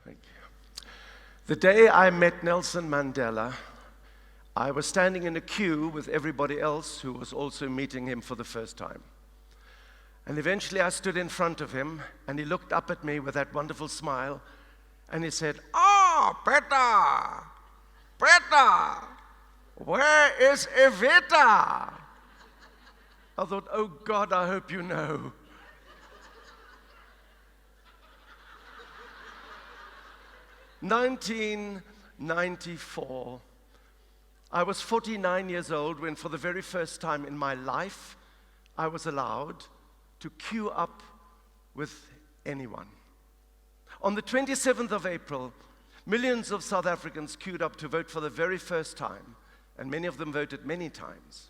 Thank you. The day I met Nelson Mandela, I was standing in a queue with everybody else who was also meeting him for the first time. And eventually I stood in front of him, and he looked up at me with that wonderful smile, and he said, "Oh, Pieter, Pieter, where is Evita?" I thought, oh God, I hope you know. "1994. I was 49 years old when for the very first time in my life, I was allowed to queue up with anyone. On the 27th of April, millions of South Africans queued up to vote for the very first time, and many of them voted many times.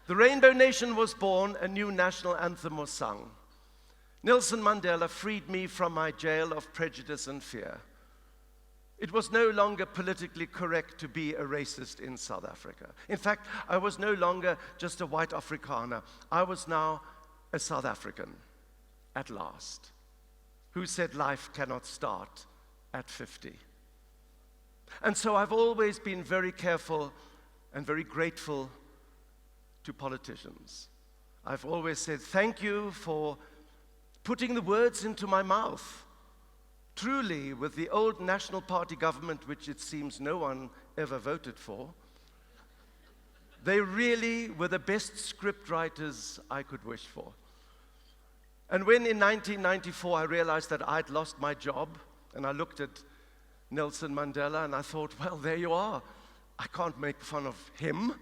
The Rainbow Nation was born, a new national anthem was sung. Nelson Mandela freed me from my jail of prejudice and fear. It was no longer politically correct to be a racist in South Africa. In fact, I was no longer just a white Afrikaner. I was now a South African, at last, who said life cannot start at 50. And so I've always been very careful and very grateful to politicians. I've always said, thank you for putting the words into my mouth. Truly, with the old National Party government, which it seems no one ever voted for, they really were the best script writers I could wish for. And when in 1994 I realized that I'd lost my job, and I looked at Nelson Mandela and I thought, well, there you are. I can't make fun of him.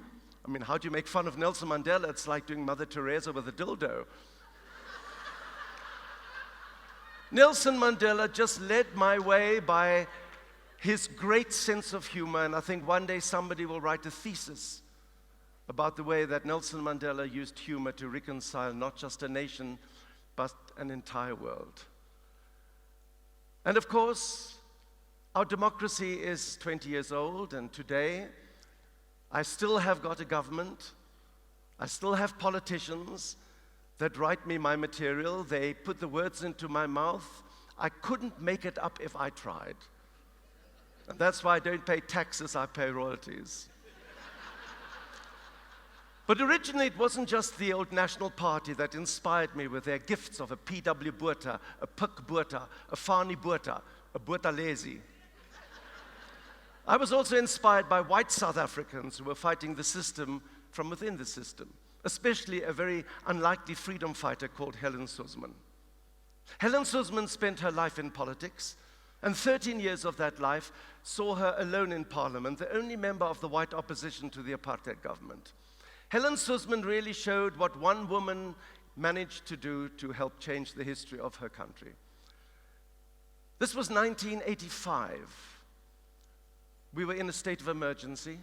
I mean, how do you make fun of Nelson Mandela? It's like doing Mother Teresa with a dildo. Nelson Mandela just led my way by his great sense of humor, and I think one day somebody will write a thesis about the way that Nelson Mandela used humor to reconcile not just a nation, but an entire world. And of course, our democracy is 20 years old, and today I still have got a government, I still have politicians that write me my material. They put the words into my mouth. I couldn't make it up if I tried. And that's why I don't pay taxes, I pay royalties. But originally it wasn't just the old National Party that inspired me with their gifts of a P.W. Botha, a Pik Botha, a Fani Botha, a Bothalezi. I was also inspired by white South Africans who were fighting the system from within the system, especially a very unlikely freedom fighter called Helen Suzman. Helen Suzman spent her life in politics, and 13 years of that life saw her alone in parliament, the only member of the white opposition to the apartheid government. Helen Suzman really showed what one woman managed to do to help change the history of her country. This was 1985. We were in a state of emergency.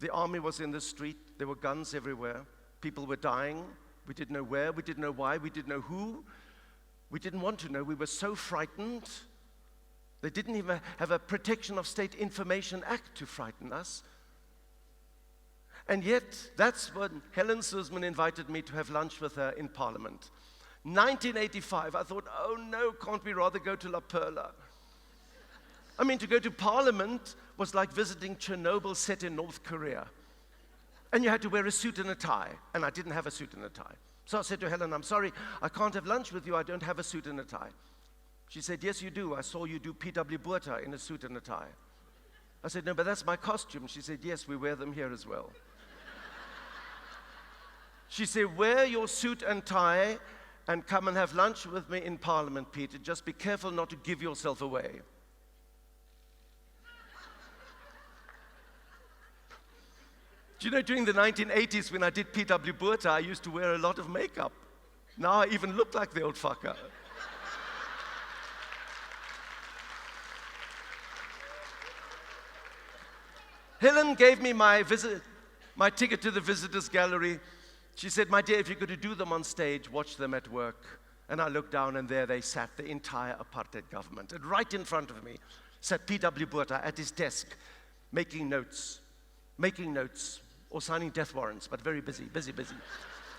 The army was in the street. There were guns everywhere. People were dying. We didn't know where. We didn't know why. We didn't know who. We didn't want to know. We were so frightened. They didn't even have a Protection of State Information Act to frighten us. And yet, that's when Helen Suzman invited me to have lunch with her in Parliament. 1985, I thought, oh no, can't we rather go to La Perla? I mean, to go to Parliament was like visiting Chernobyl set in North Korea. And you had to wear a suit and a tie, and I didn't have a suit and a tie. So I said to Helen, I'm sorry, I can't have lunch with you, I don't have a suit and a tie. She said, yes, you do. I saw you do P.W. Botha in a suit and a tie. I said, no, but that's my costume. She said, yes, we wear them here as well. She said, wear your suit and tie and come and have lunch with me in Parliament, Pieter. Just be careful not to give yourself away. Do you know, during the 1980s when I did P.W. Botha, I used to wear a lot of makeup. Now I even look like the old fucker. Helen gave me my ticket to the visitors gallery. She said, my dear, if you're going to do them on stage, watch them at work. And I looked down, and there they sat, the entire apartheid government. And right in front of me sat P.W. Botha at his desk, making notes, or signing death warrants, but very busy.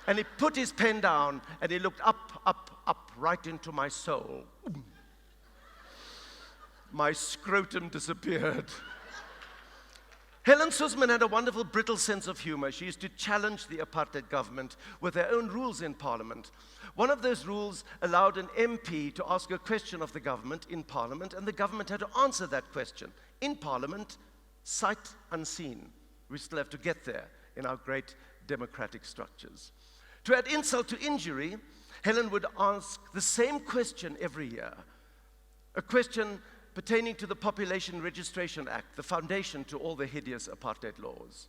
And he put his pen down and he looked up, up, up, right into my soul. My scrotum disappeared. Helen Suzman had a wonderful brittle sense of humor. She used to challenge the apartheid government with their own rules in Parliament. One of those rules allowed an MP to ask a question of the government in Parliament, and the government had to answer that question in Parliament, sight unseen. We still have to get there in our great democratic structures. To add insult to injury, Helen would ask the same question every year, a question pertaining to the Population Registration Act, the foundation to all the hideous apartheid laws.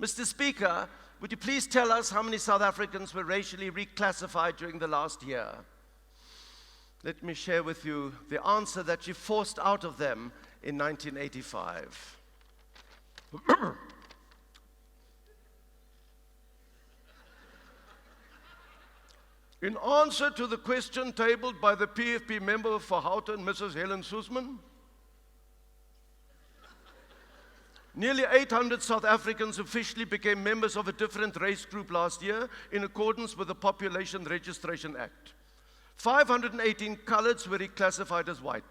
Mr. Speaker, would you please tell us how many South Africans were racially reclassified during the last year? Let me share with you the answer that she forced out of them in 1985. In answer to the question tabled by the PFP member for Houghton, Mrs. Helen Suzman, nearly 800 South Africans officially became members of a different race group last year in accordance with the Population Registration Act. 518 coloreds were reclassified as white.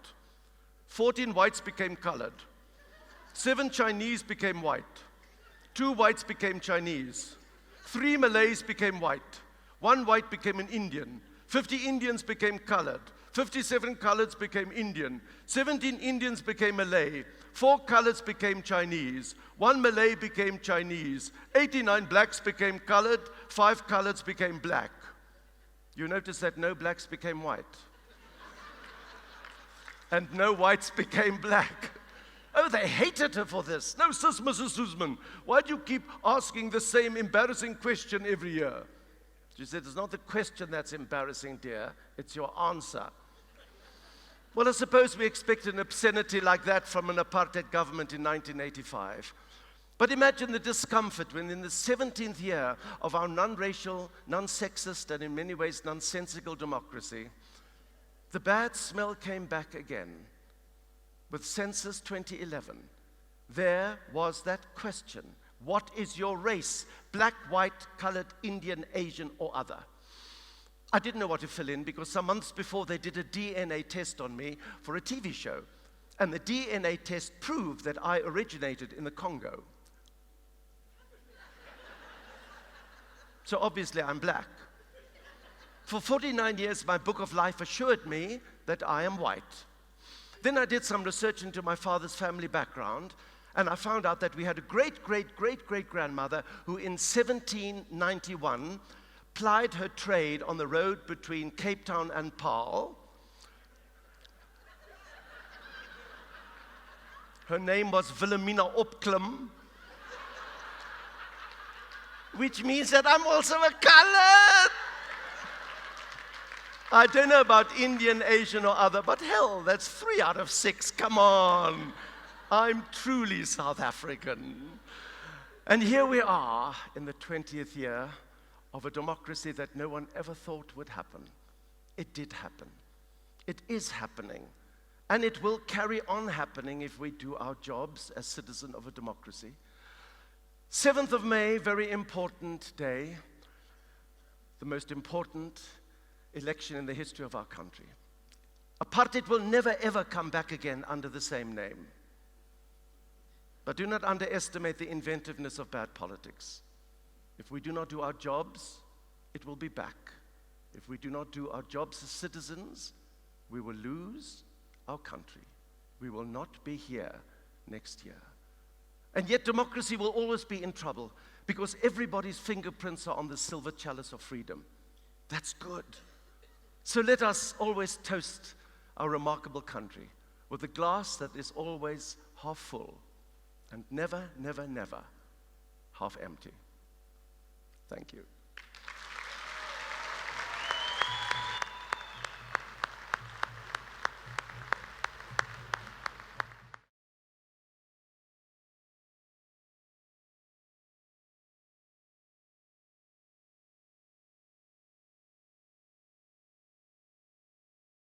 14 whites became colored. 7 Chinese became white. 2 whites became Chinese. 3 Malays became white. 1 white became an Indian. 50 Indians became colored. 57 coloreds became Indian. 17 Indians became Malay. 4 coloreds became Chinese. 1 Malay became Chinese. 89 blacks became colored. 5 coloreds became black. You notice that no blacks became white. And no whites became black. Oh, they hated her for this. No, Mrs. Suzman, why do you keep asking the same embarrassing question every year? She said, it's not the question that's embarrassing, dear. It's your answer. Well, I suppose we expected an obscenity like that from an apartheid government in 1985. But imagine the discomfort when in the 17th year of our non-racial, non-sexist, and in many ways nonsensical democracy, the bad smell came back again. With Census 2011, there was that question. What is your race? Black, white, colored, Indian, Asian, or other? I didn't know what to fill in because some months before they did a DNA test on me for a TV show. And the DNA test proved that I originated in the Congo. So obviously I'm black. For 49 years, my book of life assured me that I am white. Then I did some research into my father's family background, and I found out that we had a great-great-great-great-grandmother who in 1791 plied her trade on the road between Cape Town and Paarl. Her name was Wilhelmina Opklum, which means that I'm also a colored. I don't know about Indian, Asian, or other, but hell, that's 3 out of 6. Come on. I'm truly South African. And here we are in the 20th year of a democracy that no one ever thought would happen. It did happen. It is happening. And it will carry on happening if we do our jobs as citizens of a democracy. 7th of May, very important day. The most important election in the history of our country. Apartheid will never ever come back again under the same name. But do not underestimate the inventiveness of bad politics. If we do not do our jobs, it will be back. If we do not do our jobs as citizens, we will lose our country. We will not be here next year. And yet democracy will always be in trouble because everybody's fingerprints are on the silver chalice of freedom. That's good. So let us always toast our remarkable country with a glass that is always half full and never, never, never half empty. Thank you.